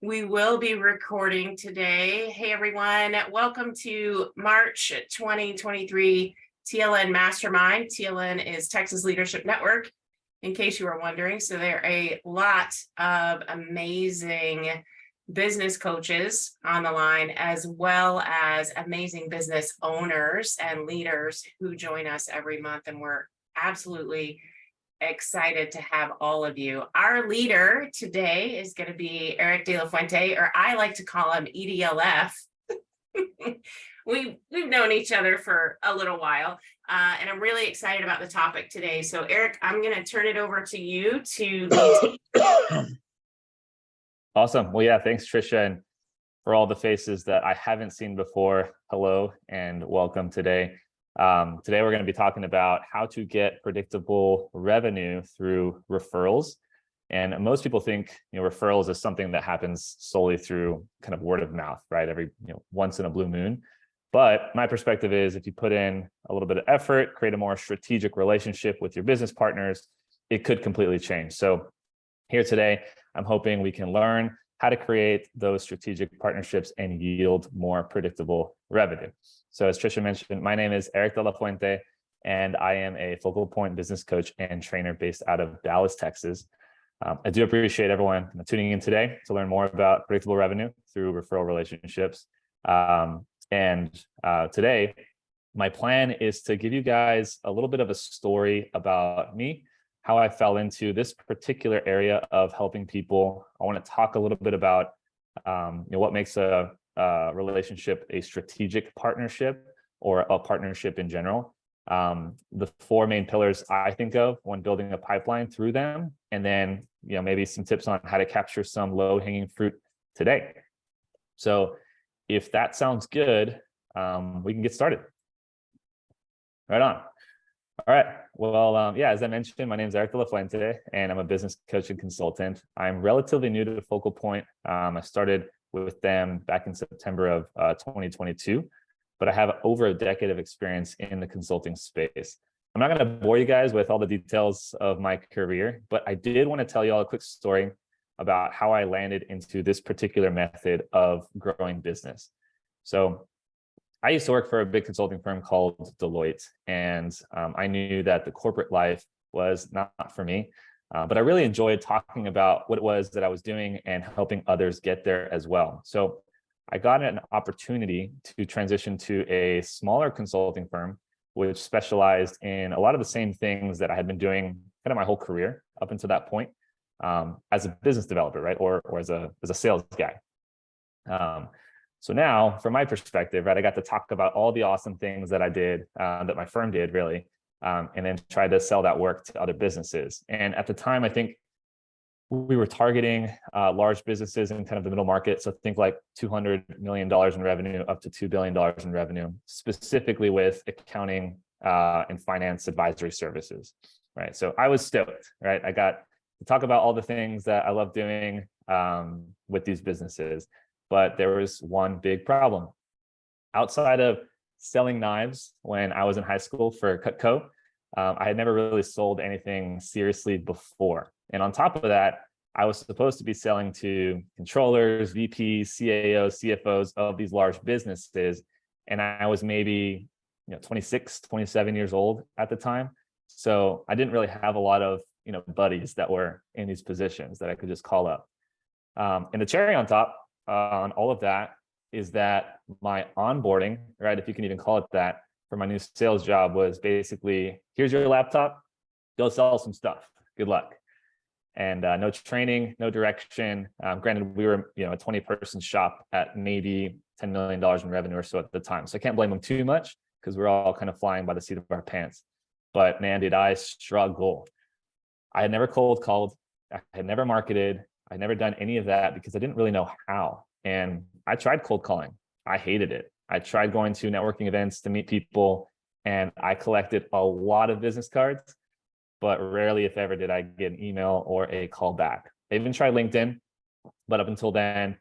We will be recording today. Hey, everyone. Welcome to March 2023 TLN Mastermind. TLN is Texas Leadership Network, in case you were wondering. So there are a lot of amazing business coaches on the line, as well as amazing business owners and leaders who join us every month. And we're absolutely excited to have all of you. Our leader today is going to be Erick de la Fuente, or I like to call him EDLF. We've known each other for a little while, and I'm really excited about the topic today. So Erick, I'm going to turn it over to you to Awesome. Well, yeah, thanks, Trisha, and for all the faces that I haven't seen before. Hello and welcome today. Today, we're going to be talking about how to get predictable revenue through referrals. And most people think, referrals is something that happens solely through kind of word of mouth, right? Every, once in a blue moon. But my perspective is if you put in a little bit of effort, create a more strategic relationship with your business partners, it could completely change. So here today, I'm hoping we can learn how to create those strategic partnerships and yield more predictable revenue. So as Trisha mentioned, my name is Erick de la Fuente, and I am a focal point business coach and trainer based out of Dallas, Texas. I do appreciate everyone tuning in today to learn more about predictable revenue through referral relationships. Today, my plan is to give you guys a little bit of a story about me, how I fell into this particular area of helping people. I want to talk a little bit about what makes a relationship a strategic partnership or a partnership in general. The four main pillars I think of when building a pipeline through them, and then maybe some tips on how to capture some low-hanging fruit today. So if that sounds good, we can get started. Right on. All right. Well, as I mentioned, my name is Erick de la Fuente, and I'm a business coach and consultant. I'm relatively new to Focal Point. I started with them back in September of 2022, but I have over a decade of experience in the consulting space. I'm not going to bore you guys with all the details of my career, but I did want to tell you all a quick story about how I landed into this particular method of growing business. So I used to work for a big consulting firm called Deloitte, and I knew that the corporate life was not for me, but I really enjoyed talking about what it was that I was doing and helping others get there as well. So I got an opportunity to transition to a smaller consulting firm, which specialized in a lot of the same things that I had been doing kind of my whole career up until that point, as a business developer, right, or as a sales guy. So now, from my perspective, right, I got to talk about all the awesome things that I did, that my firm did really, and then try to sell that work to other businesses. And at the time, I think we were targeting large businesses in kind of the middle market. So think like $200 million in revenue up to $2 billion in revenue, specifically with accounting and finance advisory services, right? So I was stoked, right? I got to talk about all the things that I love doing with these businesses. But there was one big problem. Outside of selling knives when I was in high school for Cutco, I had never really sold anything seriously before. And on top of that, I was supposed to be selling to controllers, VPs, CAOs, CFOs of these large businesses. And I was maybe 26, 27 years old at the time. So I didn't really have a lot of buddies that were in these positions that I could just call up. And the cherry on top on all of that is that my onboarding, right, if you can even call it that, for my new sales job was basically, here's your laptop, go sell some stuff. Good luck. And no training, no direction. Granted, we were a 20-person shop at maybe $10 million in revenue or so at the time. So I can't blame them too much because we're all kind of flying by the seat of our pants. But man, did I struggle. I had never cold called. I had never marketed. I'd never done any of that because I didn't really know how. And I tried cold calling. I hated it. I tried going to networking events to meet people, and I collected a lot of business cards, but rarely, if ever, did I get an email or a call back. I even tried LinkedIn, but up until then,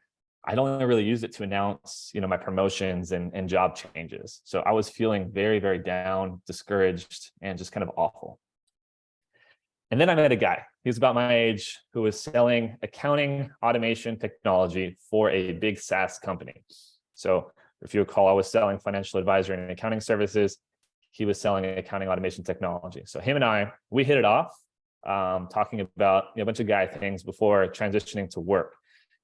I'd only really used it to announce, my promotions and job changes. So I was feeling very, very down, discouraged, and just kind of awful. And then I met a guy, he was about my age, who was selling accounting automation technology for a big SaaS company. So if you recall, I was selling financial advisory and accounting services. He was selling accounting automation technology. So him and I, we hit it off, talking about a bunch of guy things before transitioning to work.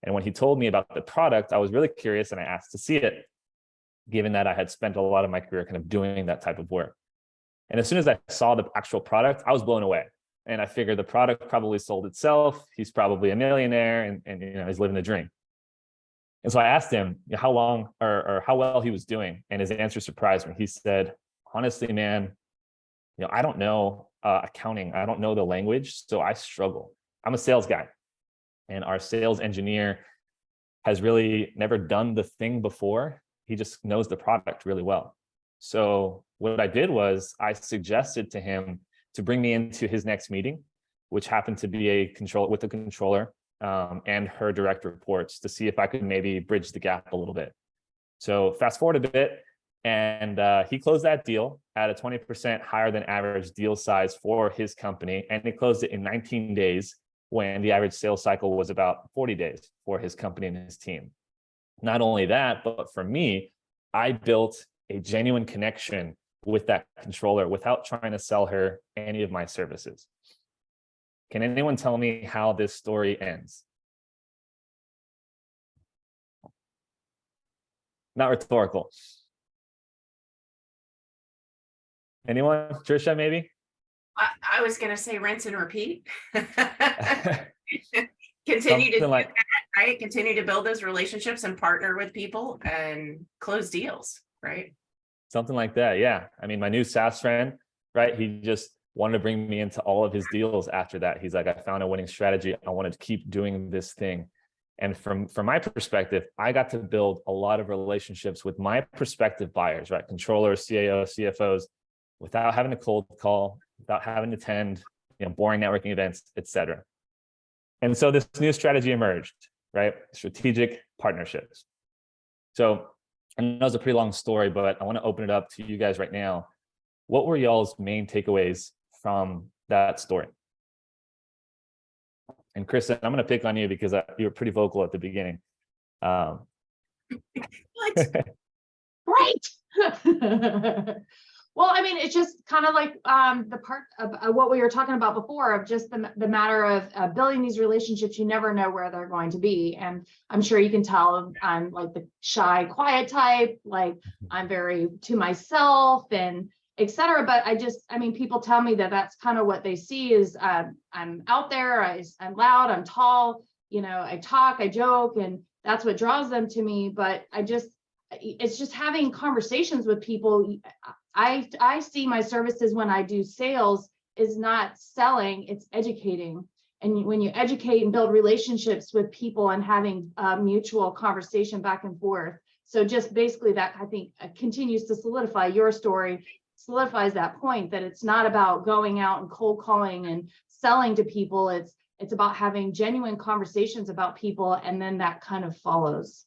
And when he told me about the product, I was really curious and I asked to see it, given that I had spent a lot of my career kind of doing that type of work. And as soon as I saw the actual product, I was blown away. And I figured the product probably sold itself. He's probably a millionaire and he's living the dream. And so I asked him how long or how well he was doing. And his answer surprised me. He said, honestly, man, I don't know accounting. I don't know the language. So I struggle. I'm a sales guy. And our sales engineer has really never done the thing before. He just knows the product really well. So what I did was I suggested to him to bring me into his next meeting, which happened to be a controller and her direct reports, to see if I could maybe bridge the gap a little bit. So fast forward a bit, and he closed that deal at a 20% higher than average deal size for his company, and he closed it in 19 days when the average sales cycle was about 40 days for his company and his team. Not only that, but for me, I built a genuine connection with that controller without trying to sell her any of my services. Can anyone tell me how this story ends? Not rhetorical. Anyone? Trisha, maybe? I was going to say rinse and repeat. Continue to do that, right? Continue to build those relationships and partner with people and close deals, right? Something like that, yeah. I mean, my new SaaS friend, right? He just wanted to bring me into all of his deals after that. He's like, I found a winning strategy. I wanted to keep doing this thing. And from my perspective, I got to build a lot of relationships with my prospective buyers, right? Controllers, CAOs, CFOs, without having to cold call, without having to attend, boring networking events, et cetera. And so this new strategy emerged, right? Strategic partnerships. So I know it's a pretty long story, but I want to open it up to you guys right now. What were y'all's main takeaways from that story? And Kristen, I'm going to pick on you because you were pretty vocal at the beginning. What? Right. Well, I mean, it's just kind of like the part of what we were talking about before, of just the matter of building these relationships. You never know where they're going to be. And I'm sure you can tell I'm like the shy, quiet type, like I'm very to myself and et cetera. But I mean, people tell me that that's kind of what they see is I'm out there, I'm loud, I'm tall, I talk, I joke, and that's what draws them to me. But it's just having conversations with people. I see my services when I do sales is not selling, it's educating. And when you educate and build relationships with people and having a mutual conversation back and forth. So just basically that, I think, continues to solidify your story, solidifies that point that it's not about going out and cold calling and selling to people. It's about having genuine conversations about people, and then that kind of follows.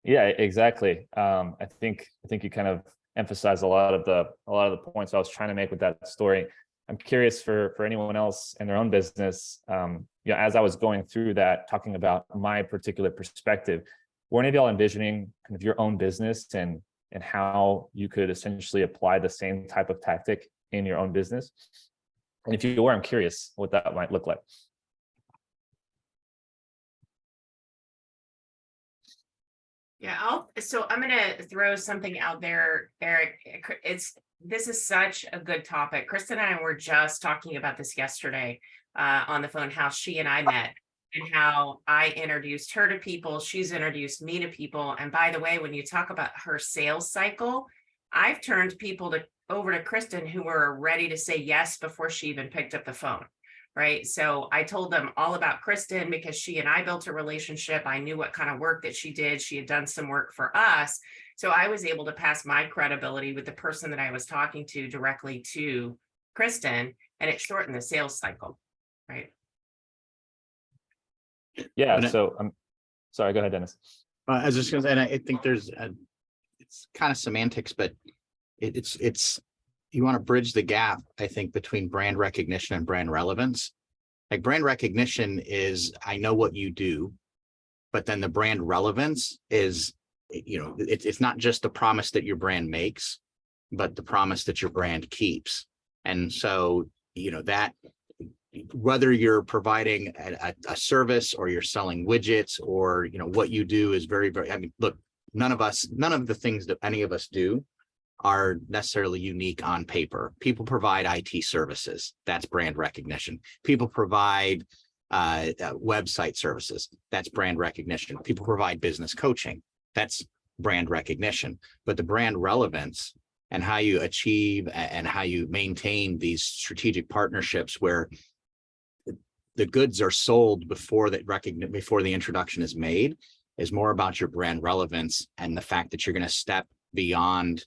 Yeah, exactly. I think you kind of emphasized a lot of the points I was trying to make with that story. I'm curious for anyone else in their own business. As I was going through that, talking about my particular perspective, were any of y'all envisioning kind of your own business and how you could essentially apply the same type of tactic in your own business? And if you were, I'm curious what that might look like. Yeah, so I'm going to throw something out there, Eric. This is such a good topic. Kristen and I were just talking about this yesterday on the phone, how she and I met and how I introduced her to people. She's introduced me to people. And by the way, when you talk about her sales cycle, I've turned people over to Kristen who were ready to say yes before she even picked up the phone. Right. So I told them all about Kristen because she and I built a relationship. I knew what kind of work that she did. She had done some work for us. So I was able to pass my credibility with the person that I was talking to directly to Kristen, and it shortened the sales cycle. Right. Yeah. So I'm sorry. Go ahead, Dennis. I was just going to say, and I think it's kind of semantics, but it's you want to bridge the gap, I think, between brand recognition and brand relevance. Like brand recognition is, I know what you do, but then the brand relevance is, it's not just the promise that your brand makes, but the promise that your brand keeps. And so, that whether you're providing a service or you're selling widgets or, what you do is very, very, I mean, look, none of the things that any of us do are necessarily unique on paper. People provide IT services. That's brand recognition. People provide website services. That's brand recognition. People provide business coaching. That's brand recognition. But the brand relevance and how you achieve and how you maintain these strategic partnerships where the goods are sold before the introduction is made is more about your brand relevance and the fact that you're going to step beyond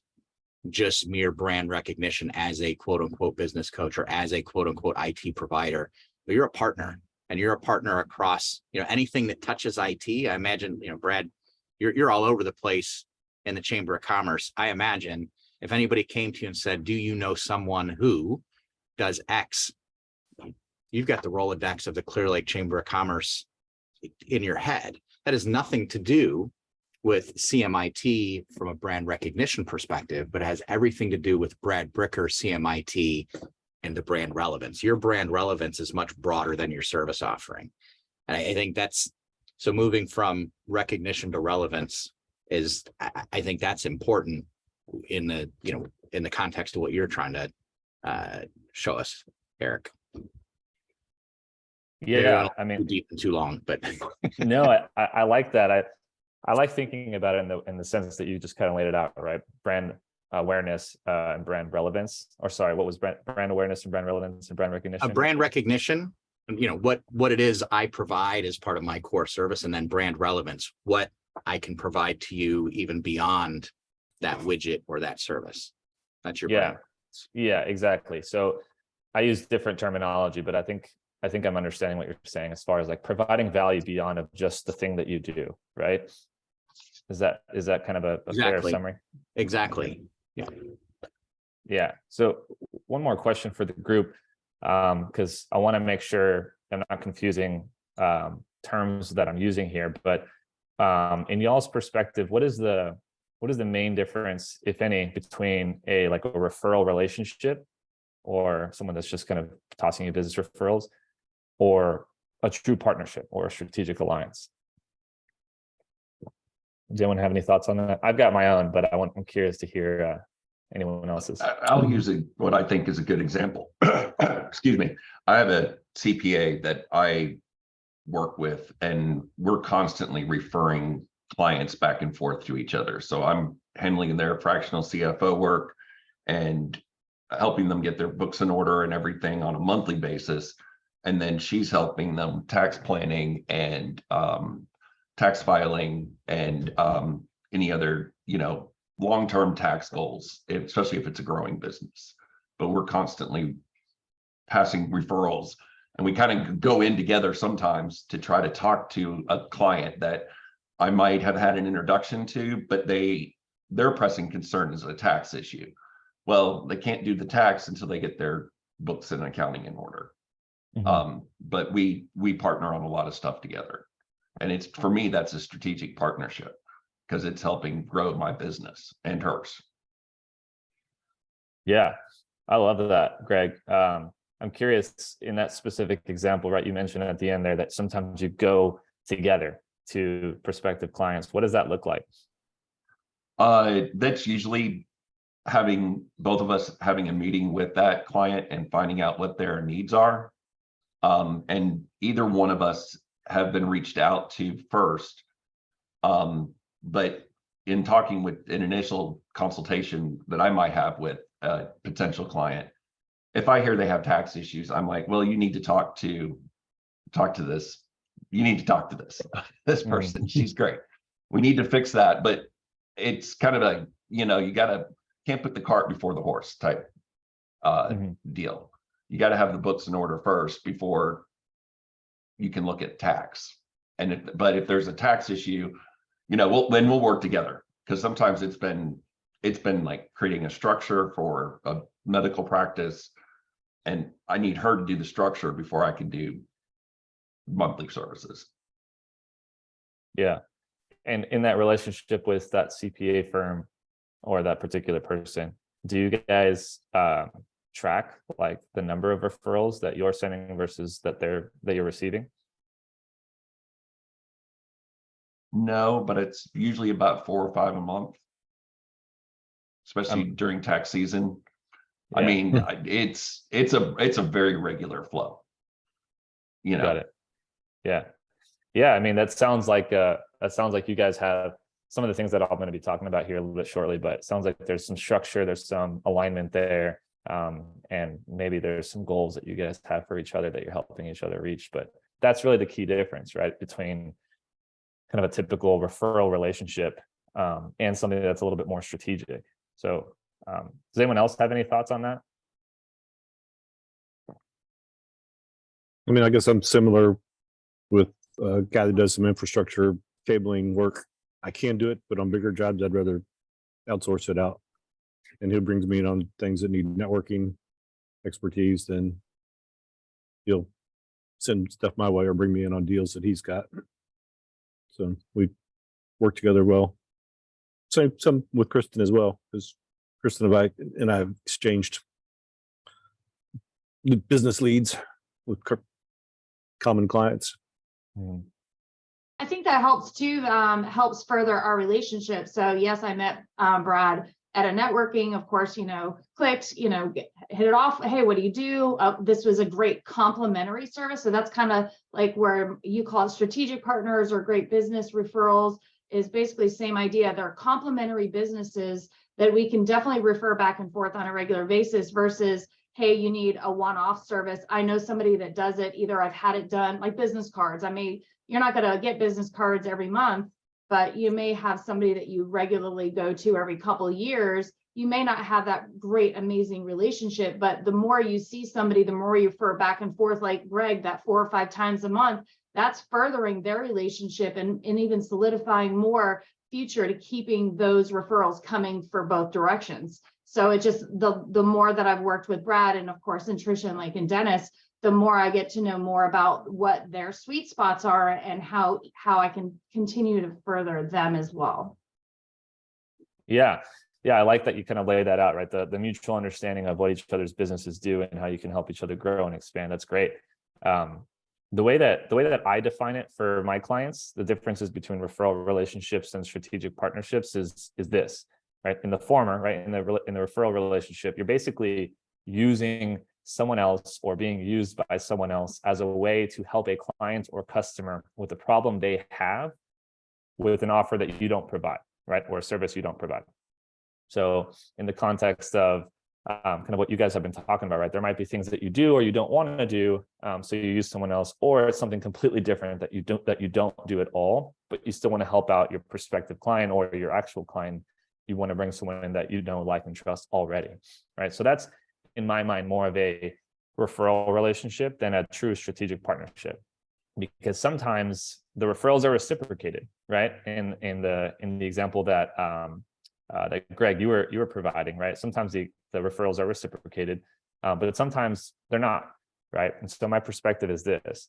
just mere brand recognition as a quote unquote business coach or as a quote unquote IT provider, but you're a partner and you're a partner across, anything that touches IT. I imagine, Brad, you're all over the place in the Chamber of Commerce. I imagine if anybody came to you and said, do you know someone who does X? You've got the Rolodex of the Clear Lake Chamber of Commerce in your head. That has nothing to do with CMIT from a brand recognition perspective, but it has everything to do with Brad Bricker, CMIT, and the brand relevance. Your brand relevance is much broader than your service offering. And I think that's, so moving from recognition to relevance is, I think that's important in the, in the context of what you're trying to show us, Eric. Yeah, I mean, too deep and too long, but no, I like that. I like thinking about it in the sense that you just kind of laid it out, right? Brand awareness and brand relevance, or sorry, what was brand awareness and brand relevance and brand recognition? Brand recognition, what it is I provide as part of my core service, and then brand relevance, what I can provide to you even beyond that widget or that service. That's your brand. Yeah, exactly. So I use different terminology, but I think I'm understanding what you're saying as far as like providing value beyond of just the thing that you do, right? Is that kind of a fair summary? Exactly. Yeah. Yeah. So one more question for the group, because I want to make sure I'm not confusing terms that I'm using here. But in y'all's perspective, what is the main difference, if any, between a referral relationship or someone that's just kind of tossing you business referrals, or a true partnership or a strategic alliance? Does anyone have any thoughts on that? I've got my own, but I'm curious to hear anyone else's. I'll use what I think is a good example. Excuse me. I have a CPA that I work with, and we're constantly referring clients back and forth to each other. So I'm handling their fractional CFO work and helping them get their books in order and everything on a monthly basis. And then she's helping them tax planning and tax filing and any other, long-term tax goals, especially if it's a growing business. But we're constantly passing referrals, and we kind of go in together sometimes to try to talk to a client that I might have had an introduction to, but their pressing concern is a tax issue. Well, they can't do the tax until they get their books and accounting in order. Mm-hmm. But we partner on a lot of stuff together, and for me, that's a strategic partnership because it's helping grow my business and hers. Yeah, I love that, Greg. I'm curious, in that specific example, right? You mentioned at the end there that sometimes you go together to prospective clients. What does that look like? That's usually both of us having a meeting with that client and finding out what their needs are. And either one of us have been reached out to first. But in talking with an initial consultation that I might have with a potential client, if I hear they have tax issues, I'm like, well, you need to talk to this. You need to talk to this person. She's great. We need to fix that. But it's kind of a, can't put the cart before the horse type deal. You got to have the books in order first before you can look at tax. But if there's a tax issue, we'll work together, because sometimes it's it's been like creating a structure for a medical practice. And I need her to do the structure before I can do monthly services. Yeah. And in that relationship with that CPA firm or that particular person, do you guys track like the number of referrals that you're sending versus that you're receiving? No, but it's usually about 4 or 5 a month, especially during tax season. I Yeah. mean, it's a very regular flow. You know, Got it. Yeah. I mean, that sounds like you guys have some of the things that I'm going to be talking about here a little bit shortly, but it sounds like there's some structure, there's some alignment there. And maybe there's some goals that you guys have for each other that you're helping each other reach. But that's really the key difference, right? Between kind of a typical referral relationship and something that's a little bit more strategic. So does anyone else have any thoughts on that? I mean, I guess I'm similar with a guy that does some infrastructure cabling work. I can do it, but on bigger jobs, I'd rather outsource it out. And he brings me in on things that need networking expertise, then he'll send stuff my way or bring me in on deals that he's got. So we work together well. Some with Kristen as well, because Kristen and I have exchanged business leads with common clients. I think that helps too, helps further our relationship. So yes, I met Brad at a networking, of course, clicked, hit it off. Hey, what do you do? This was a great complementary service. So that's kind of like where you call it strategic partners or great business referrals, is basically same idea. They're complementary businesses that we can definitely refer back and forth on a regular basis versus, hey, you need a one-off service. I know somebody that does it. Either I've had it done, like business cards. You're not going to get business cards every month, but you may have somebody that you regularly go to every couple of years. You may not have that great, amazing relationship, but the more you see somebody, the more you refer back and forth, like Greg, that 4 or 5 times a month, that's furthering their relationship and even solidifying more future to keeping those referrals coming for both directions. So it just, the more that I've worked with Brad and of course, and Tricia and like and Dennis, the more I get to know more about what their sweet spots are and how I can continue to further them as well. Yeah. I like that you kind of lay that out, right? The mutual understanding of what each other's businesses do and how you can help each other grow and expand. That's great. The way that I define it for my clients, the differences between referral relationships and strategic partnerships is this, right? In the former, right? In the referral relationship, you're basically using someone else or being used by someone else as a way to help a client or customer with a problem they have with an offer that you don't provide, right? Or a service you don't provide. So in the context of kind of what you guys have been talking about, right? There might be things that you do or you don't want to do, so you use someone else, or it's something completely different that you don't do at all, but you still want to help out your prospective client or your actual client. You want to bring someone in that you know, like, and trust already, right? So that's, in my mind, more of a referral relationship than a true strategic partnership, because sometimes the referrals are reciprocated, right? In the example that Greg, you were providing, right? Sometimes the referrals are reciprocated, but sometimes they're not, right? And so my perspective is this: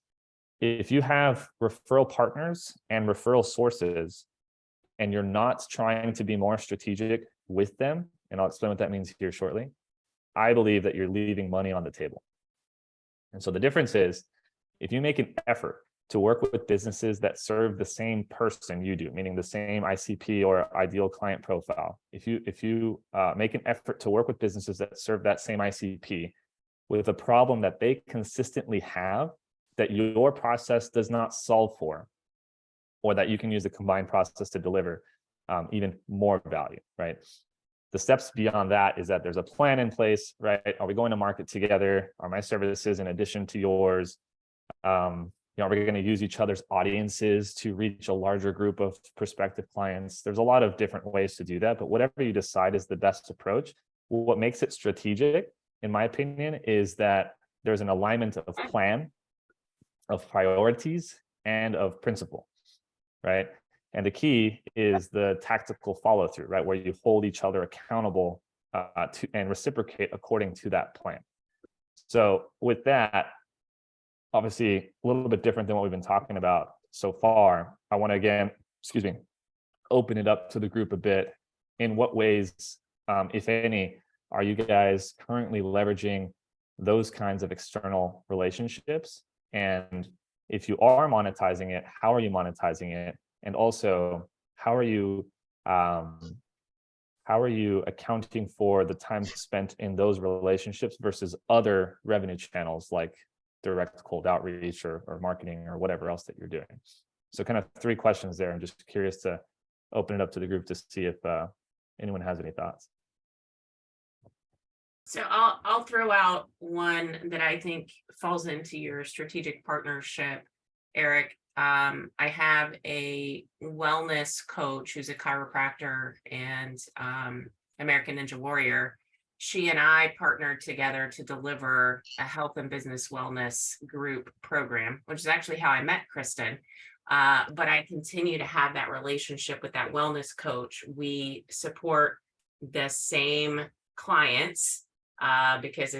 if you have referral partners and referral sources, and you're not trying to be more strategic with them, and I'll explain what that means here shortly, I believe that you're leaving money on the table. And so the difference is, if you make an effort to work with businesses that serve the same person you do, meaning the same ICP or ideal client profile, if you make an effort to work with businesses that serve that same ICP with a problem that they consistently have that your process does not solve for, or that you can use the combined process to deliver even more value, right? The steps beyond that is that there's a plan in place, right? Are we going to market together? Are my services in addition to yours? Are we going to use each other's audiences to reach a larger group of prospective clients? There's a lot of different ways to do that, but whatever you decide is the best approach. What makes it strategic, in my opinion, is that there's an alignment of plan, of priorities, and of principle, right? And the key is the tactical follow through, right? Where you hold each other accountable to and reciprocate according to that plan. So with that, obviously a little bit different than what we've been talking about so far. I want to again, open it up to the group a bit. In what ways, if any, are you guys currently leveraging those kinds of external relationships? And if you are monetizing it, how are you monetizing it? And also, how are you accounting for the time spent in those relationships versus other revenue channels like direct cold outreach or marketing or whatever else that you're doing? So kind of 3 questions there. I'm just curious to open it up to the group to see if anyone has any thoughts. So I'll throw out one that I think falls into your strategic partnership, Eric. I have a wellness coach who's a chiropractor and American Ninja Warrior. She and I partnered together to deliver a health and business wellness group program, which is actually how I met Kristen. But I continue to have that relationship with that wellness coach. We support the same clients because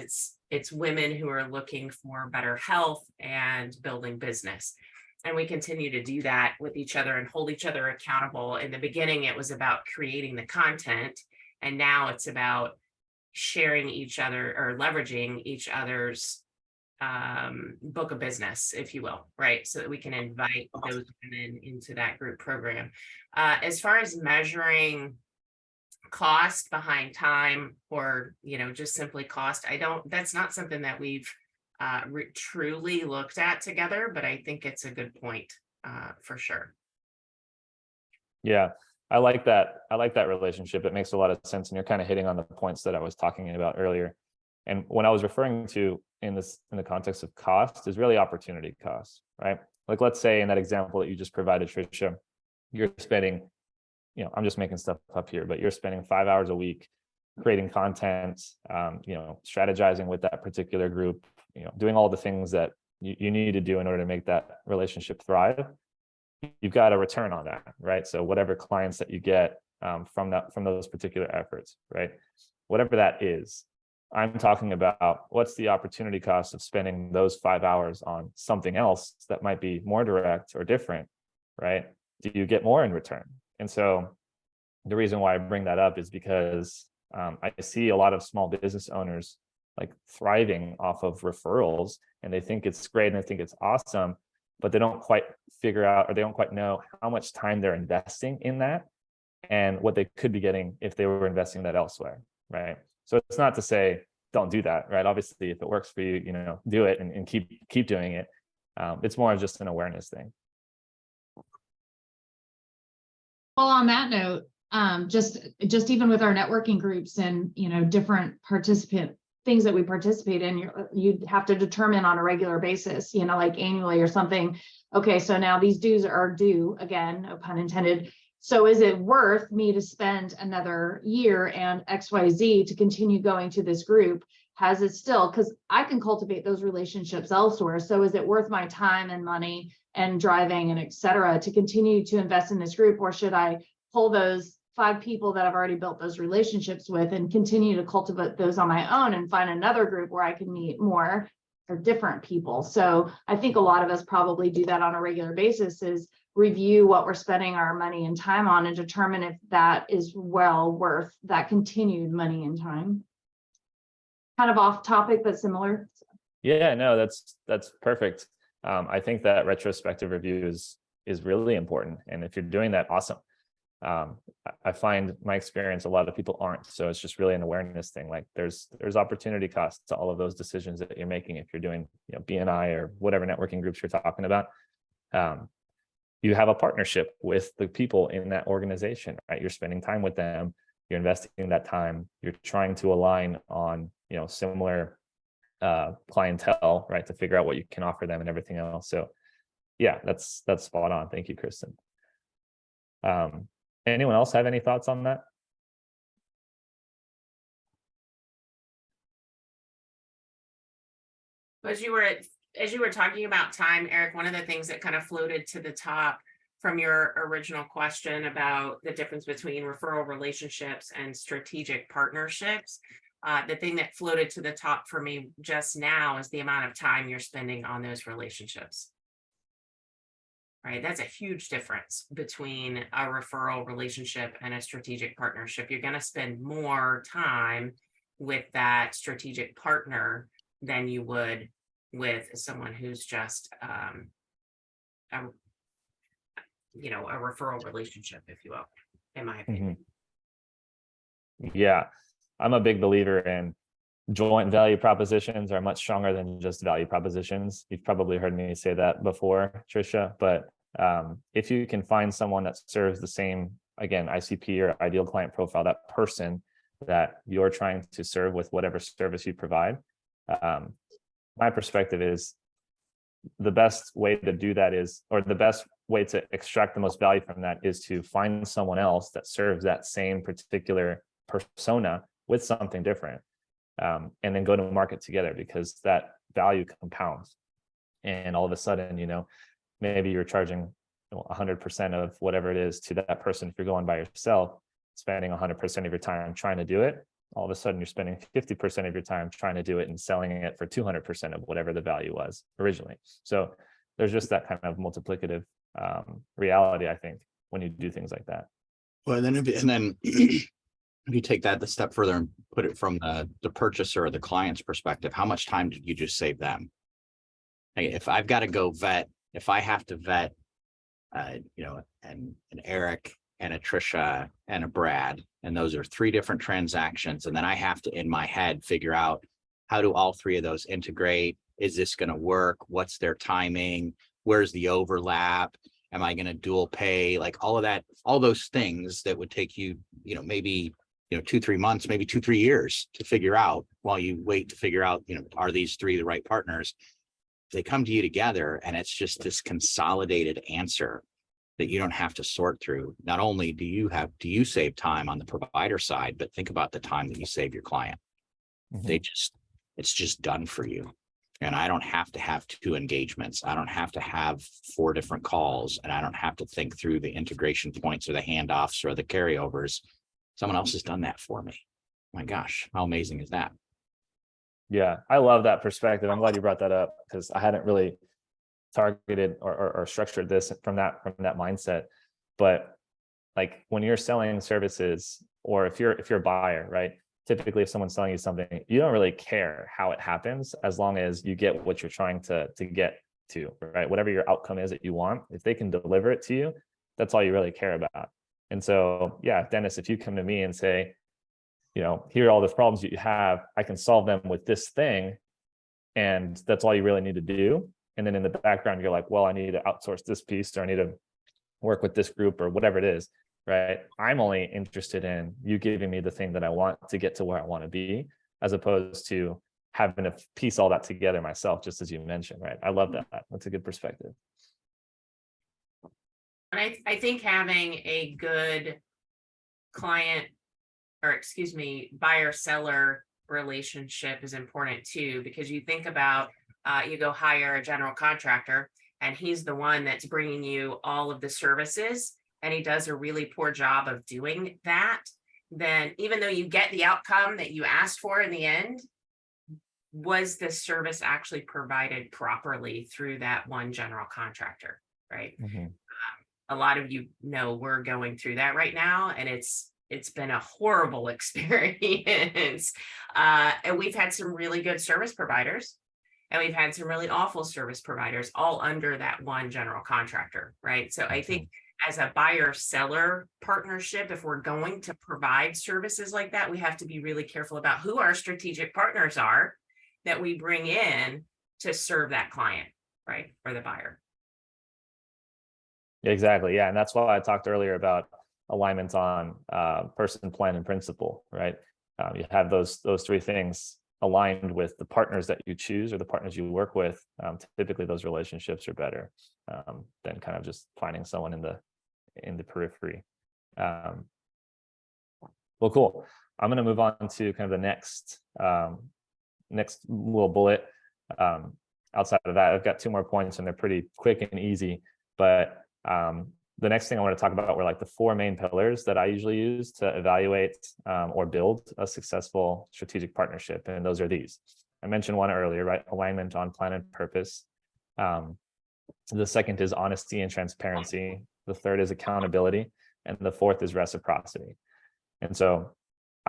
it's women who are looking for better health and building business. And we continue to do that with each other and hold each other accountable. In the beginning, it was about creating the content, and now it's about sharing each other or leveraging each other's book of business, if you will, right? So that we can invite those women into that group program. As far as measuring cost behind time or, just simply cost, that's not something that we've truly looked at together, but I think it's a good point for sure. Yeah, I like that. I like that relationship. It makes a lot of sense. And you're kind of hitting on the points that I was talking about earlier. And when I was referring to in the context of cost is really opportunity cost, right? Like, let's say in that example that you just provided, Tricia, you're spending, I'm just making stuff up here, but you're spending 5 hours a week creating content, strategizing with that particular group, doing all the things that you need to do in order to make that relationship thrive. You've got a return on that, right? So whatever clients that you get from those particular efforts, right? Whatever that is, I'm talking about what's the opportunity cost of spending those 5 hours on something else that might be more direct or different, right? Do you get more in return? And so the reason why I bring that up is because I see a lot of small business owners like thriving off of referrals, and they think it's great and they think it's awesome, but they don't quite figure out, or they don't quite know how much time they're investing in that and what they could be getting if they were investing that elsewhere, right? So it's not to say don't do that, right? Obviously, if it works for you, do it and keep doing it. It's more of just an awareness thing. Well, on that note, just even with our networking groups and, different participant things that we participate in, you'd have to determine on a regular basis, like annually or something. Okay, so now these dues are due, again, no pun intended. So is it worth me to spend another year and XYZ to continue going to this group? Has it still, because I can cultivate those relationships elsewhere. So is it worth my time and money and driving and et cetera to continue to invest in this group? Or should I pull those 5 people that I've already built those relationships with and continue to cultivate those on my own and find another group where I can meet more or different people? So I think a lot of us probably do that on a regular basis, is review what we're spending our money and time on and determine if that is well worth that continued money and time. Kind of off topic, but similar. Yeah, no, that's perfect. I think that retrospective review is really important. And if you're doing that, awesome. I find my experience, a lot of people aren't. So it's just really an awareness thing. Like there's opportunity costs to all of those decisions that you're making. If you're doing, BNI or whatever networking groups you're talking about, you have a partnership with the people in that organization, right? You're spending time with them, you're investing that time, you're trying to align on, similar clientele, right? To figure out what you can offer them and everything else. So yeah, that's spot on. Thank you, Kristen. Anyone else have any thoughts on that? As you were talking about time, Eric, one of the things that kind of floated to the top from your original question about the difference between referral relationships and strategic partnerships. The thing that floated to the top for me just now is the amount of time you're spending on those relationships. Right, that's a huge difference between a referral relationship and a strategic partnership. You're going to spend more time with that strategic partner than you would with someone who's just a referral relationship, if you will, in my opinion. Yeah, I'm a big believer in joint value propositions are much stronger than just value propositions. You've probably heard me say that before, Trisha, but if you can find someone that serves the same, again, ICP or ideal client profile, that person that you're trying to serve with whatever service you provide, my perspective is the best way to do that is, or the best way to extract the most value from that is to find someone else that serves that same particular persona with something different, and then go to market together, because that value compounds. And all of a sudden, maybe you're charging 100% of whatever it is to that person. If you're going by yourself, spending 100% of your time trying to do it, all of a sudden you're spending 50% of your time trying to do it and selling it for 200% of whatever the value was originally. So there's just that kind of multiplicative reality, I think, when you do things like that. Well, then if you take that a step further and put it from the purchaser or the client's perspective, how much time did you just save them? Like, if I've got to go vet, if I have to vet, an Eric and a Trisha and a Brad, and those are 3 different transactions, and then I have to, in my head, figure out how do all 3 of those integrate? Is this going to work? What's their timing? Where's the overlap? Am I going to dual pay? Like all of that, all those things that would take you, maybe 2-3 months, maybe 2-3 years to figure out, while you wait to figure out, are these 3 the right partners? They come to you together, and it's just this consolidated answer that you don't have to sort through. Not only do you save time on the provider side, but think about the time that you save your client. It's just done for you. And I don't have to have 2 engagements. I don't have to have 4 different calls, and I don't have to think through the integration points or the handoffs or the carryovers. Someone else has done that for me. My gosh, how amazing is that? Yeah, I love that perspective. I'm glad you brought that up, because I hadn't really targeted or structured this from that mindset. But like, when you're selling services, or if you're a buyer, right? Typically, if someone's selling you something, you don't really care how it happens, as long as you get what you're trying to get to, right? Whatever your outcome is that you want, if they can deliver it to you, that's all you really care about. And so, yeah, Dennis, if you come to me and say, here are all the problems that you have, I can solve them with this thing, and that's all you really need to do. And then in the background, you're like, well, I need to outsource this piece, or I need to work with this group, or whatever it is, right? I'm only interested in you giving me the thing that I want to get to where I want to be, as opposed to having to piece all that together myself, just as you mentioned, right? I love that. That's a good perspective. And I think having a good buyer-seller relationship is important too, because you think about, you go hire a general contractor, and he's the one that's bringing you all of the services, and he does a really poor job of doing that. Then even though you get the outcome that you asked for in the end, was the service actually provided properly through that one general contractor, right? A lot of we're going through that right now, and it's been a horrible experience. And we've had some really good service providers, and we've had some really awful service providers, all under that one general contractor, right? So I think as a buyer-seller partnership, if we're going to provide services like that, we have to be really careful about who our strategic partners are that we bring in to serve that client, right? Or the buyer. Exactly. Yeah. And that's why I talked earlier about alignment on person, plan, and principle, right? You have those 3 things aligned with the partners that you choose, or the partners you work with. Typically those relationships are better than kind of just finding someone in the periphery. Well, cool. I'm going to move on to kind of the next little bullet. Outside of that, I've got 2 more points, and they're pretty quick and easy, but the next thing I want to talk about were like the four main pillars that I usually use to evaluate or build a successful strategic partnership. And those are these. I mentioned one earlier, right? Alignment on plan and purpose. The second is honesty and transparency. The third is accountability. And the fourth is reciprocity. And so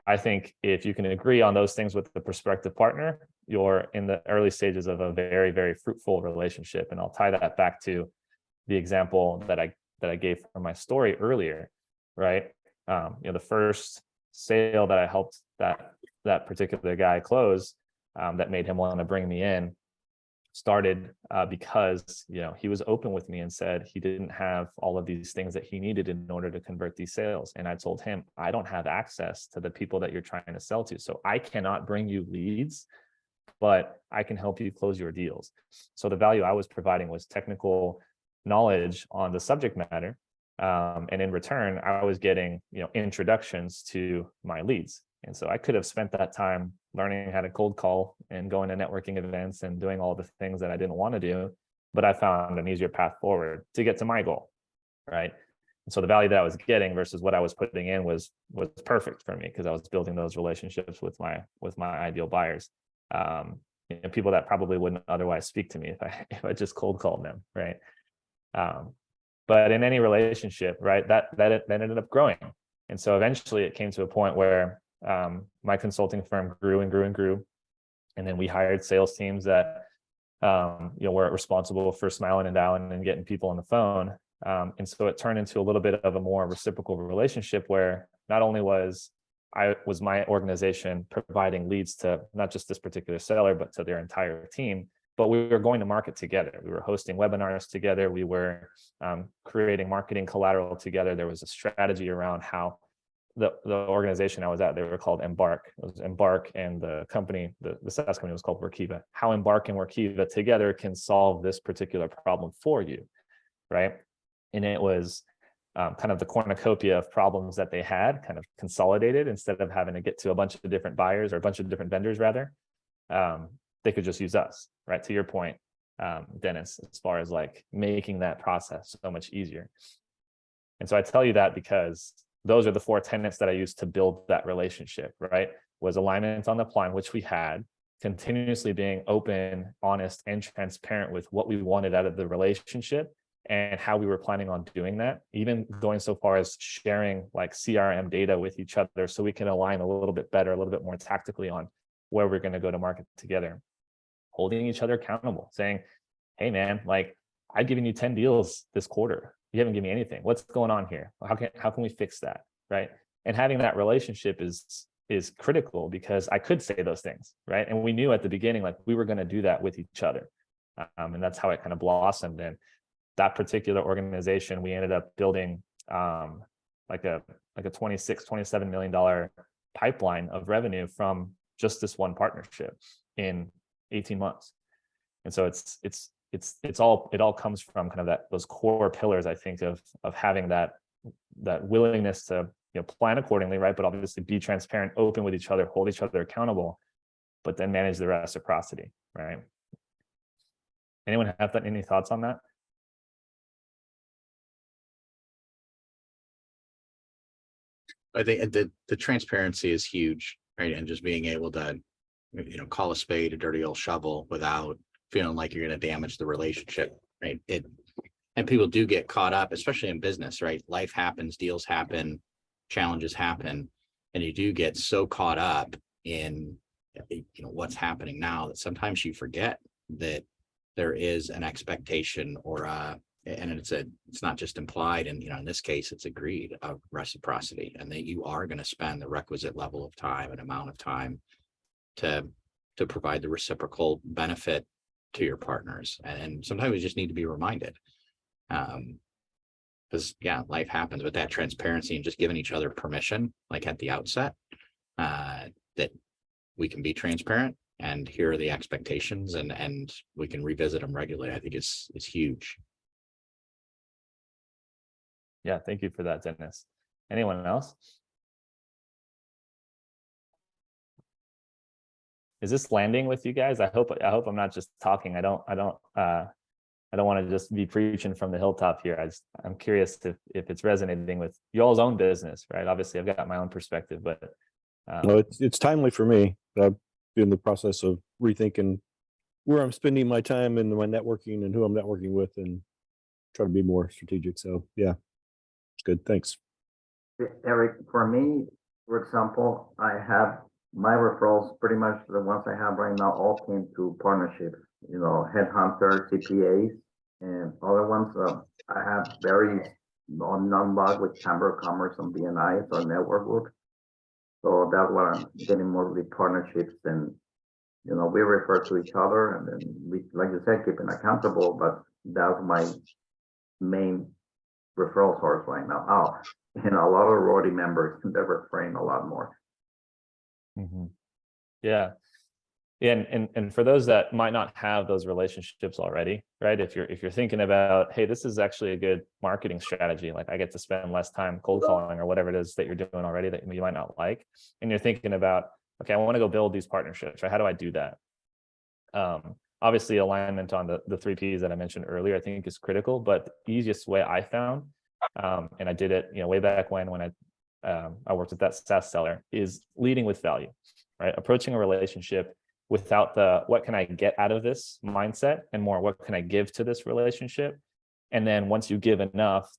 I think if you can agree on those things with the prospective partner, you're in the early stages of a very, very fruitful relationship. And I'll tie that back to the example that I gave from my story earlier, right? The first sale that I helped that particular guy close, that made him want to bring me in, started because he was open with me and said he didn't have all of these things that he needed in order to convert these sales. And I told him, I don't have access to the people that you're trying to sell to, so I cannot bring you leads, but I can help you close your deals. So the value I was providing was technical knowledge on the subject matter, and in return I was getting introductions to my leads. And so I could have spent that time learning how to cold call and going to networking events and doing all the things that I didn't want to do, but I found an easier path forward to get to my goal, right? And so the value that I was getting versus what I was putting in was perfect for me, because I was building those relationships with my ideal buyers, people that probably wouldn't otherwise speak to me if I just cold called them, right? But in any relationship, right, that ended up growing. And so eventually it came to a point where my consulting firm grew and grew and grew. And then we hired sales teams that were responsible for smiling and dialing and getting people on the phone. And so it turned into a little bit of a more reciprocal relationship where not only was my organization providing leads to not just this particular seller, but to their entire team, but we were going to market together. We were hosting webinars together. We were creating marketing collateral together. There was a strategy around how the organization I was at, they were called Embark. It was Embark, and the company, the SaaS company was called Workiva. How Embark and Workiva together can solve this particular problem for you, right? And it was kind of the cornucopia of problems that they had kind of consolidated. Instead of having to get to a bunch of different buyers, or a bunch of different vendors rather, they could just use us, right? To your point, Dennis, as far as like making that process so much easier. And so I tell you that because those are the four tenets that I used to build that relationship, right? Was alignment on the plan, which we had, continuously being open, honest, and transparent with what we wanted out of the relationship and how we were planning on doing that, even going so far as sharing like CRM data with each other so we can align a little bit better, a little bit more tactically on where we're going to go to market together. Holding each other accountable, saying, hey man, like I've given you 10 deals this quarter. You haven't given me anything. What's going on here? How can we fix that, right? And having that relationship is critical, because I could say those things, right? And we knew at the beginning, like we were going to do that with each other. And that's how it kind of blossomed. And that particular organization, we ended up building like a $27 million pipeline of revenue from just this one partnership in 18 months. And so it all comes from kind of those core pillars, I think, of having that willingness to plan accordingly, right? But obviously be transparent, open with each other, hold each other accountable, but then manage the reciprocity, right? Anyone have any thoughts on that? I think the transparency is huge, right? And just being able to, call a spade a dirty old shovel without feeling like you're going to damage the relationship, right? And people do get caught up, especially in business, right? Life happens, deals happen, challenges happen, and you do get so caught up in what's happening now that sometimes you forget that there is an expectation and it's not just implied, and in this case it's agreed, of reciprocity, and that you are going to spend the requisite level of time and amount of time to provide the reciprocal benefit to your partners. And sometimes we just need to be reminded, because life happens. With that transparency and just giving each other permission, like at the outset, that we can be transparent and here are the expectations, and we can revisit them regularly, I think is huge. Yeah, thank you for that, Dennis. Anyone else? Is this landing with you guys? I hope I'm not just talking. I don't I don't want to just be preaching from the hilltop here. I'm curious if it's resonating with y'all's own business, right? Obviously, I've got my own perspective, but No, it's timely for me. I'm in the process of rethinking where I'm spending my time and my networking and who I'm networking with, and try to be more strategic. So yeah, it's good. Thanks. Eric, for me, for example, I have my referrals, pretty much the ones I have right now, all came to partnerships, headhunters, CPAs, and other ones. I have very non-log with Chamber of Commerce and BNI, so network group. So that's what I'm getting mostly partnerships, and we refer to each other, and then we, like you said, keeping accountable. But that's my main referral source right now. A lot of Rotary members, they're referring a lot more. Yeah. And for those that might not have those relationships already, right? If you're thinking about, hey, this is actually a good marketing strategy, like I get to spend less time cold calling or whatever it is that you're doing already that you might not like, and you're thinking about, okay, I want to go build these partnerships, right? How do I do that? Obviously, alignment on the 3 Ps that I mentioned earlier, I think is critical. But the easiest way I found, and I did it, way back when I worked with that SaaS seller, is leading with value, right? Approaching a relationship without the what can I get out of this mindset, and more what can I give to this relationship. And then once you give enough,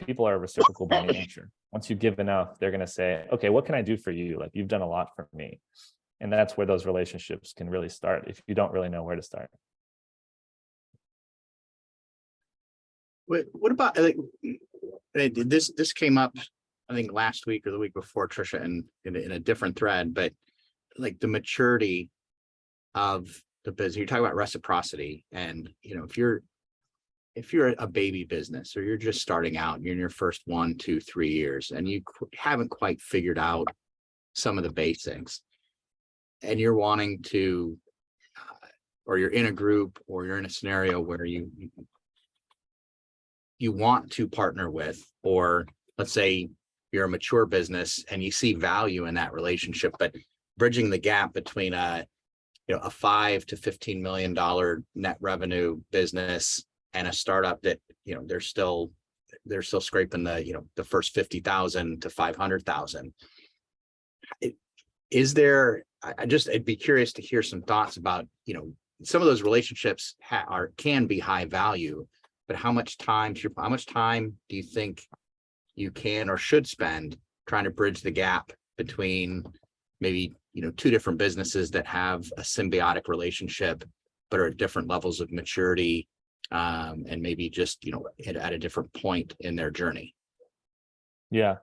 people are reciprocal by nature. Once you give enough, they're gonna say, okay, what can I do for you? Like, you've done a lot for me. And that's where those relationships can really start if you don't really know where to start. What about this came up, I think last week or the week before, Trisha, and in a different thread, but like the maturity of the business. You talk about reciprocity, and if you're a baby business, or you're just starting out and you're in your first 1, 2, 3 years, and you haven't quite figured out some of the basics, and you're wanting to, or you're in a group, or you're in a scenario where you want to partner with, or let's say you're a mature business and you see value in that relationship, but bridging the gap between a $5 to $15 million net revenue business and a startup that they're still scraping the first 50,000 to 500,000. Is there? I'd be curious to hear some thoughts about some of those relationships can be high value, but how much time do you think you can or should spend trying to bridge the gap between maybe 2 different businesses that have a symbiotic relationship but are at different levels of maturity, and maybe just at a different point in their journey? Yeah,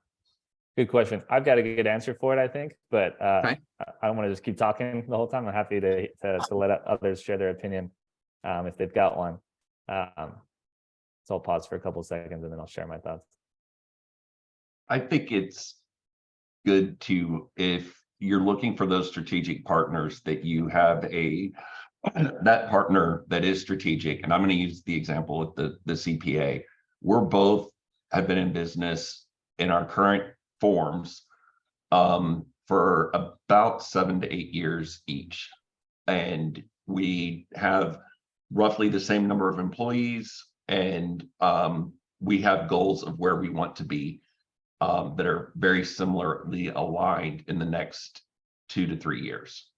good question. I've got a good answer for it, I think, but Okay. I don't want to just keep talking the whole time. I'm happy to let others share their opinion if they've got one. So I'll pause for a couple of seconds and then I'll share my thoughts. I think it's good if you're looking for those strategic partners, that you have that partner that is strategic. And I'm going to use the example with the CPA. We're both have been in business in our current forms for about 7 to 8 years each. And we have roughly the same number of employees, and we have goals of where we want to be that are very similarly aligned in the next 2 to 3 years.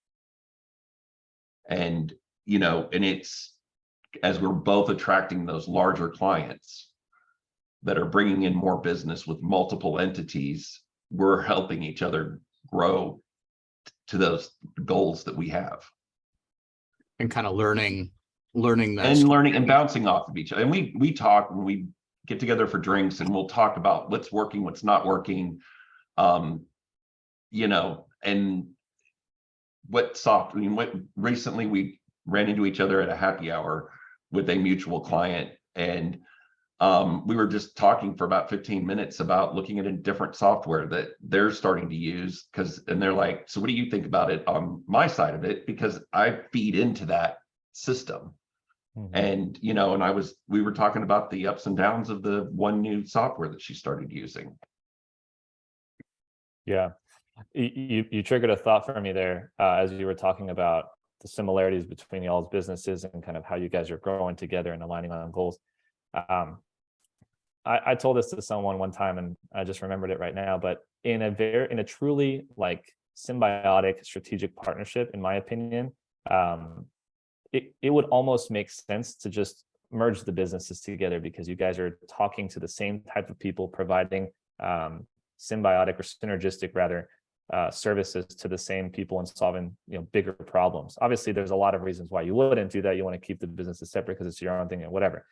And, and it's, as we're both attracting those larger clients that are bringing in more business with multiple entities, we're helping each other grow to those goals that we have. And kind of learning and bouncing off of each other. And we talk when we get together for drinks, and we'll talk about what's working, what's not working, and what recently we ran into each other at a happy hour with a mutual client, and we were just talking for about 15 minutes about looking at a different software that they're starting to use, and they're like, so what do you think about it on my side of it? Because I feed into that system. And, and we were talking about the ups and downs of the one new software that she started using. Yeah. You triggered a thought for me there as you were talking about the similarities between y'all's businesses and kind of how you guys are growing together and aligning on goals. I told this to someone one time, and I just remembered it right now, but in a truly like symbiotic strategic partnership, in my opinion, it would almost make sense to just merge the businesses together, because you guys are talking to the same type of people, providing symbiotic or synergistic rather services to the same people and solving bigger problems. Obviously, there's a lot of reasons why you wouldn't do that. You want to keep the businesses separate because it's your own thing and whatever.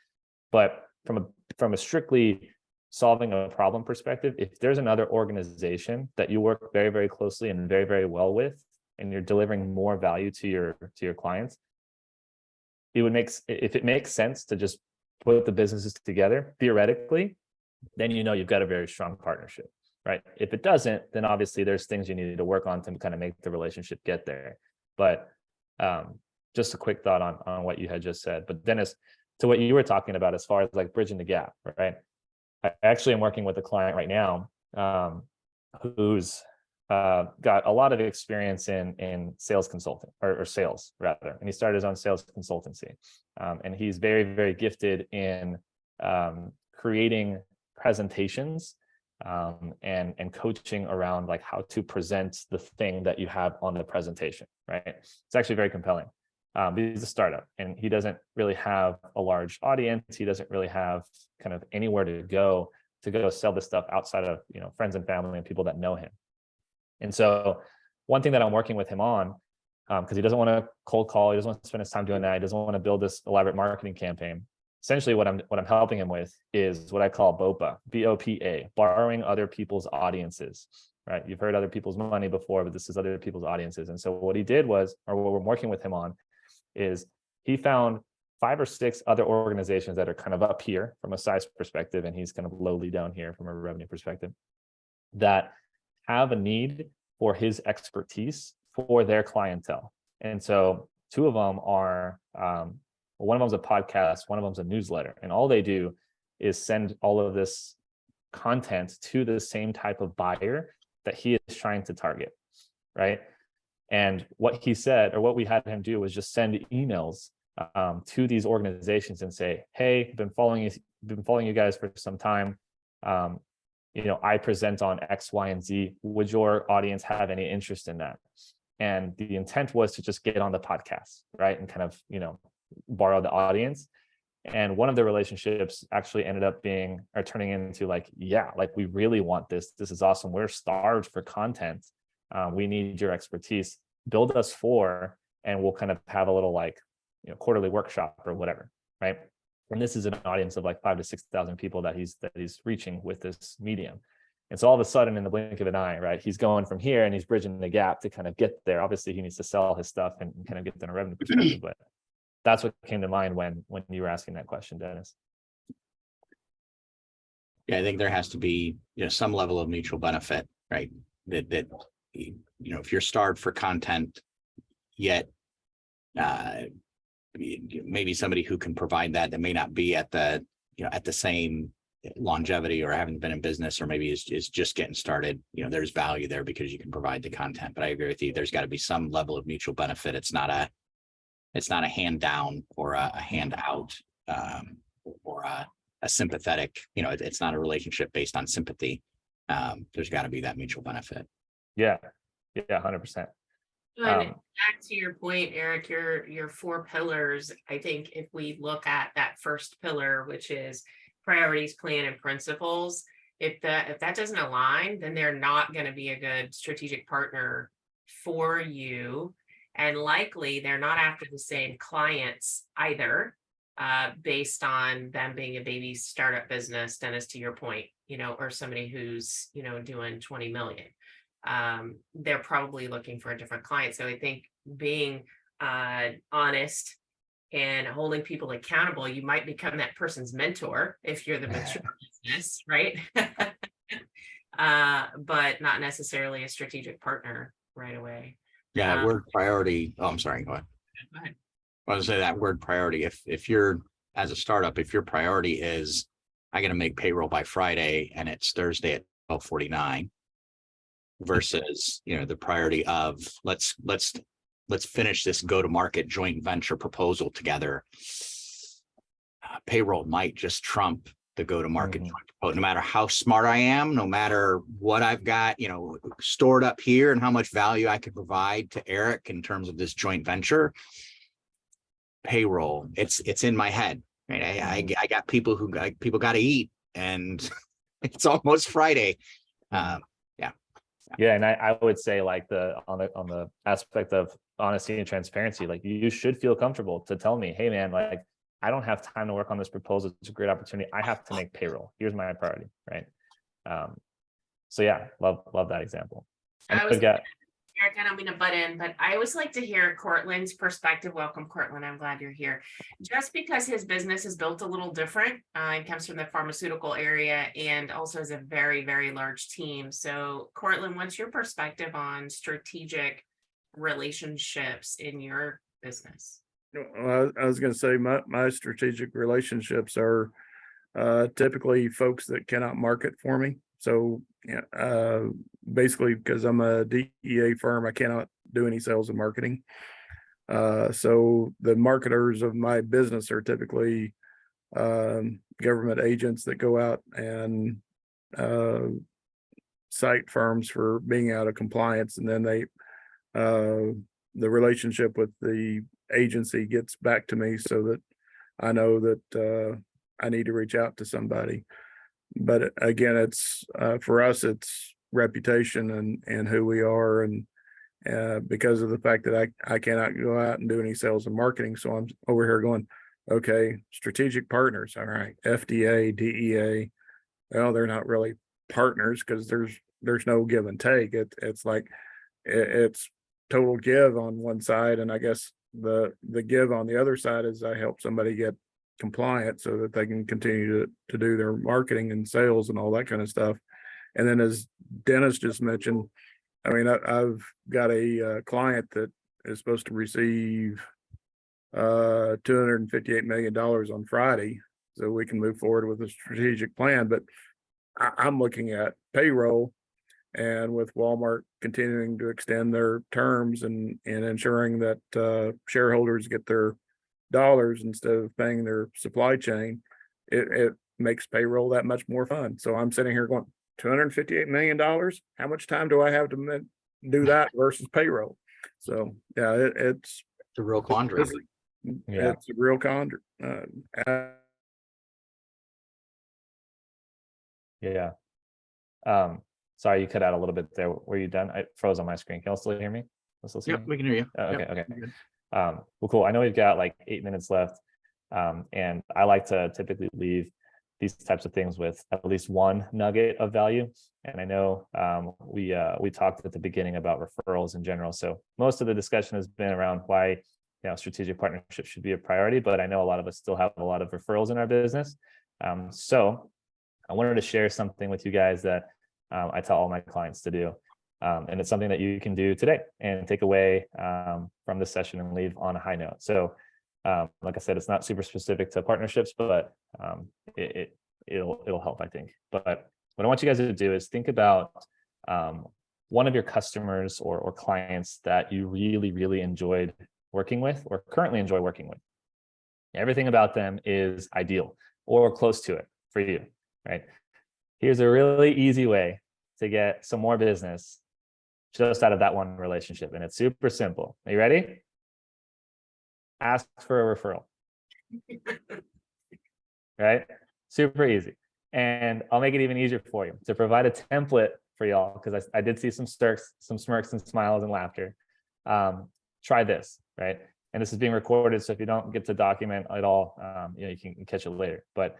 But from a strictly solving a problem perspective, if there's another organization that you work very, very closely and very, very well with, and you're delivering more value to your clients, if it makes sense to just put the businesses together, theoretically, then you've got a very strong partnership, right? If it doesn't, then obviously there's things you need to work on to kind of make the relationship get there. But just a quick thought on what you had just said. But Dennis, to what you were talking about as far as like bridging the gap, right? I actually am working with a client right now who's got a lot of experience in sales consulting or sales rather, and he started his own sales consultancy, and he's very, very gifted in creating presentations and coaching around like how to present the thing that you have on the presentation, right? It's actually very compelling. He's a startup and he doesn't really have a large audience. He doesn't really have kind of anywhere to go sell this stuff outside of friends and family and people that know him. And so one thing that I'm working with him on, because he doesn't want to cold call, he doesn't want to spend his time doing that, he doesn't want to build this elaborate marketing campaign. Essentially, what I'm helping him with is what I call BOPA, B-O-P-A, borrowing other people's audiences, right? You've heard other people's money before, but this is other people's audiences. And so what he did was, or what we're working with him on, is he found 5 or 6 other organizations that are kind of up here from a size perspective, and he's kind of lowly down here from a revenue perspective, that have a need for his expertise for their clientele. And so 2 of them are, one of them's a podcast, one of them's a newsletter, and all they do is send all of this content to the same type of buyer that he is trying to target, right? And what he said, or what we had him do, was just send emails to these organizations and say, "Hey, I've been following you guys for some time. I present on X, Y, and Z. Would your audience have any interest in that?" And the intent was to just get on the podcast, right, and kind of borrow the audience. And one of the relationships actually ended up turning into like, yeah, like we really want this. This is awesome. We're starved for content. We need your expertise. Build us 4, and we'll kind of have a little like, quarterly workshop or whatever, right? And this is an audience of like 5,000 to 6,000 people that he's reaching with this medium. And so all of a sudden, in the blink of an eye, right, he's going from here and he's bridging the gap to kind of get there. Obviously, he needs to sell his stuff and kind of get to a revenue perspective, but that's what came to mind when you were asking that question, Dennis. Yeah, I think there has to be some level of mutual benefit, right? That if you're starved for content, yet maybe somebody who can provide that may not be at the same longevity or haven't been in business, or maybe is just getting started. There's value there because you can provide the content. But I agree with you. There's got to be some level of mutual benefit. It's not a hand down or a hand out, or a sympathetic. It's not a relationship based on sympathy. There's got to be that mutual benefit. Yeah, 100%. And back to your point, Eric, your 4 pillars, I think if we look at that first pillar, which is priorities, plan, and principles, if that doesn't align, then they're not going to be a good strategic partner for you. And likely they're not after the same clients either, based on them being a baby startup business, Dennis, to your point, or somebody who's, doing 20 million. They're probably looking for a different client. So I think being honest and holding people accountable, you might become that person's mentor if you're the mature business, right? But not necessarily a strategic partner right away. Yeah, that word priority. Oh, I'm sorry. Go ahead. Go ahead. I was gonna say that word priority. If you're, as a startup, if your priority is, I got to make payroll by Friday and it's Thursday at 12:49, versus the priority of let's let's finish this go-to-market joint venture proposal together. Payroll might just trump the go-to-market joint proposal, no matter how smart I am, no matter what I've got, stored up here and how much value I could provide to Eric in terms of this joint venture. Payroll, it's in my head. Right? I got people people got to eat, and it's almost Friday. Yeah, and I would say like on the aspect of honesty and transparency, like you should feel comfortable to tell me, hey man, like I don't have time to work on this proposal. It's a great opportunity. I have to make payroll. Here's my priority, right? So yeah, love that example. Eric, I don't mean to butt in, but I always like to hear Cortland's perspective. Welcome, Cortland. I'm glad you're here. Just because his business is built a little different, it comes from the pharmaceutical area and also has a very, very large team. So, Cortland, what's your perspective on strategic relationships in your business? Well, I was going to say my strategic relationships are typically folks that cannot market for me. So basically, because I'm a DEA firm, I cannot do any sales and marketing. So the marketers of my business are typically government agents that go out and cite firms for being out of compliance, and then the relationship with the agency gets back to me so that I know that I need to reach out to somebody. But again, it's for us, it's reputation and who we are, and because of the fact that I cannot go out and do any sales and marketing. So I'm over here going, okay, strategic partners. All right, FDA, DEA. Well, they're not really partners because there's no give and take. It's like it's total give on one side, and I guess the give on the other side is I help somebody get compliant so that they can continue to do their marketing and sales and all that kind of stuff. And then, as Dennis just mentioned, I mean, I've got a client that is supposed to receive $258 million on Friday, so we can move forward with a strategic plan. But I'm looking at payroll, and with Walmart continuing to extend their terms and ensuring that shareholders get their dollars instead of paying their supply chain, it makes payroll that much more fun. So I'm sitting here going, $258 million. How much time do I have to do that versus payroll? So yeah, it's a real quandary. It's a real quandary. Yeah. Sorry, you cut out a little bit there. Were you done? I froze on my screen. Can you still hear me? Yep, we can hear you. Okay. Well, cool. I know we've got like 8 minutes left. And I like to typically leave these types of things with at least one nugget of value. And I know we talked at the beginning about referrals in general. So most of the discussion has been around why strategic partnerships should be a priority, but I know a lot of us still have a lot of referrals in our business. So I wanted to share something with you guys that I tell all my clients to do. And it's something that you can do today and take away from this session and leave on a high note. So like I said, it's not super specific to partnerships, but it'll help, I think. But what I want you guys to do is think about one of your customers or clients that you really, really enjoyed working with or currently enjoy working with. Everything about them is ideal or close to it for you, right? Here's a really easy way to get some more business just out of that one relationship. And it's super simple. Are you ready? Ask for a referral. Right? Super easy. And I'll make it even easier for you to provide a template for y'all, because I did see some smirks and smiles and laughter. Try this, right? And this is being recorded, so if you don't get to document at all, you can catch it later. But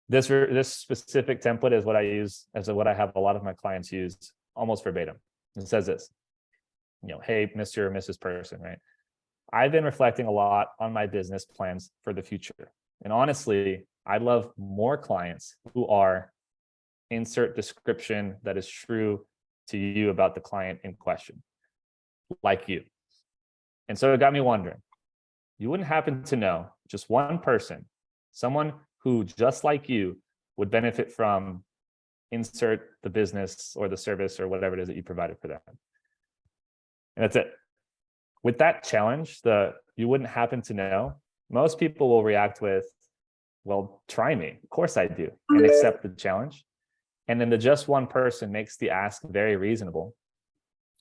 this specific template is what I use as what I have a lot of my clients use almost verbatim. It says this, hey, Mr. or Mrs. Person, right? I've been reflecting a lot on my business plans for the future. And honestly, I'd love more clients who are insert description that is true to you about the client in question, like you. And so it got me wondering, you wouldn't happen to know just one person, someone who just like you would benefit from insert the business or the service or whatever it is that you provided for them. And that's it. with that challenge, you wouldn't happen to know, most people will react with, well, try me. Of course I do, and accept the challenge. And then the just one person makes the ask very reasonable.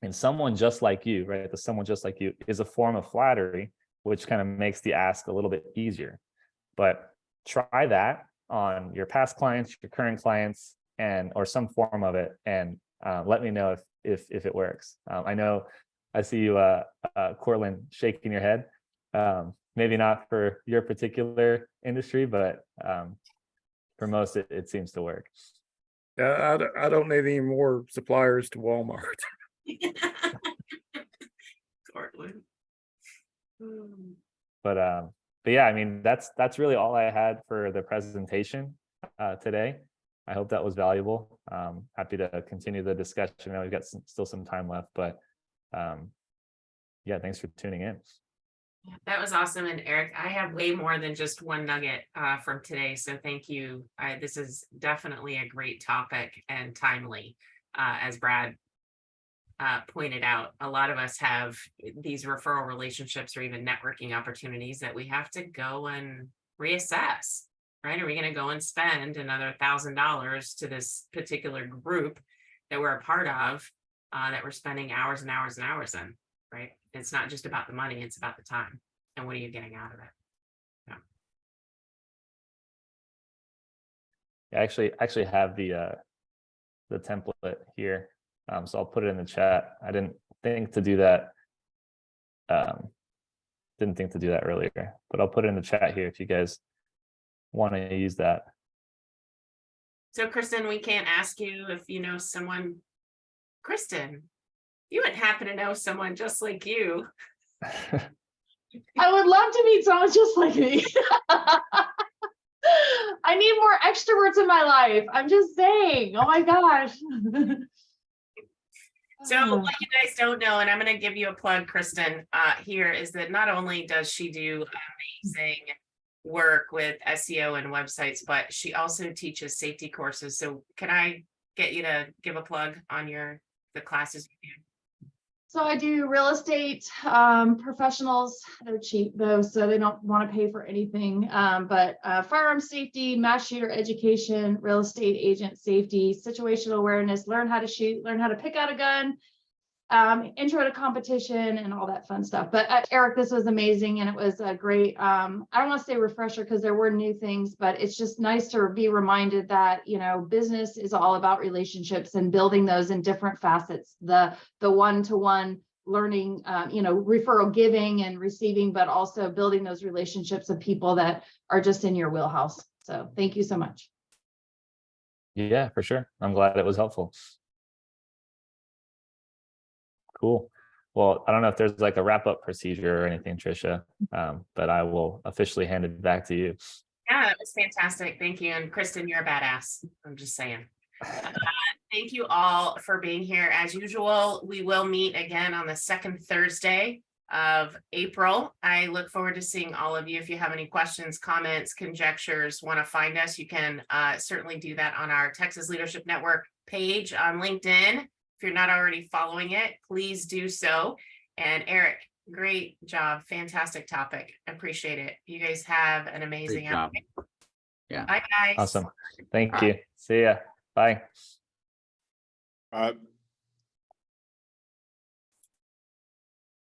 And someone just like you, right? The someone just like you is a form of flattery, which kind of makes the ask a little bit easier. But try that on your past clients, your current clients, or some form of it, and let me know if it works. I know I see you, Cortland, shaking your head. Maybe not for your particular industry, but for most, it seems to work. I don't need any more suppliers to Walmart. Cortland. But yeah, I mean, that's really all I had for the presentation today. I hope that was valuable. Happy to continue the discussion. I know we've got still some time left, but yeah, thanks for tuning in. That was awesome. And Eric, I have way more than just one nugget from today. So thank you. This is definitely a great topic and timely. As Brad pointed out, a lot of us have these referral relationships or even networking opportunities that we have to go and reassess, right? Are we going to go and spend another $1,000 to this particular group that we're a part of, that we're spending hours and hours and hours in, right? It's not just about the money, it's about the time. And what are you getting out of it? I actually have the template here. So I'll put it in the chat. I didn't think to do that. Didn't think to do that earlier, but I'll put it in the chat here if you guys want to use that. So Kristen, we can't ask you if you know someone. Kristen, you would happen to know someone just like you. I would love to meet someone just like me. I need more extroverts in my life. I'm just saying. Oh my gosh. So what you guys don't know, and I'm going to give you a plug, Kristen, here, is that not only does she do amazing work with SEO and websites, but she also teaches safety courses. So can I get you to give a plug on the classes you do? So I do real estate professionals. They're cheap though, so they don't want to pay for anything. But firearm safety, mass shooter education, real estate agent safety, situational awareness, learn how to shoot, learn how to pick out a gun, intro to competition, and all that fun stuff. But Eric, this was amazing, and it was a great. I don't want to say refresher because there were new things, but it's just nice to be reminded that business is all about relationships and building those in different facets. The one-to-one learning, referral giving and receiving, but also building those relationships of people that are just in your wheelhouse. So thank you so much. Yeah, for sure. I'm glad it was helpful. Cool. Well, I don't know if there's like a wrap-up procedure or anything, Tricia, but I will officially hand it back to you. Yeah, that was fantastic. Thank you. And Kristen, you're a badass. I'm just saying. Thank you all for being here. As usual, we will meet again on the second Thursday of April. I look forward to seeing all of you. If you have any questions, comments, conjectures, want to find us, you can certainly do that on our Texas Leadership Network page on LinkedIn. If you're not already following it, please do so. And Eric, great job. Fantastic topic. Appreciate it. You guys have an amazing afternoon. Yeah. Bye, guys. Awesome. Thank you. See ya. Bye.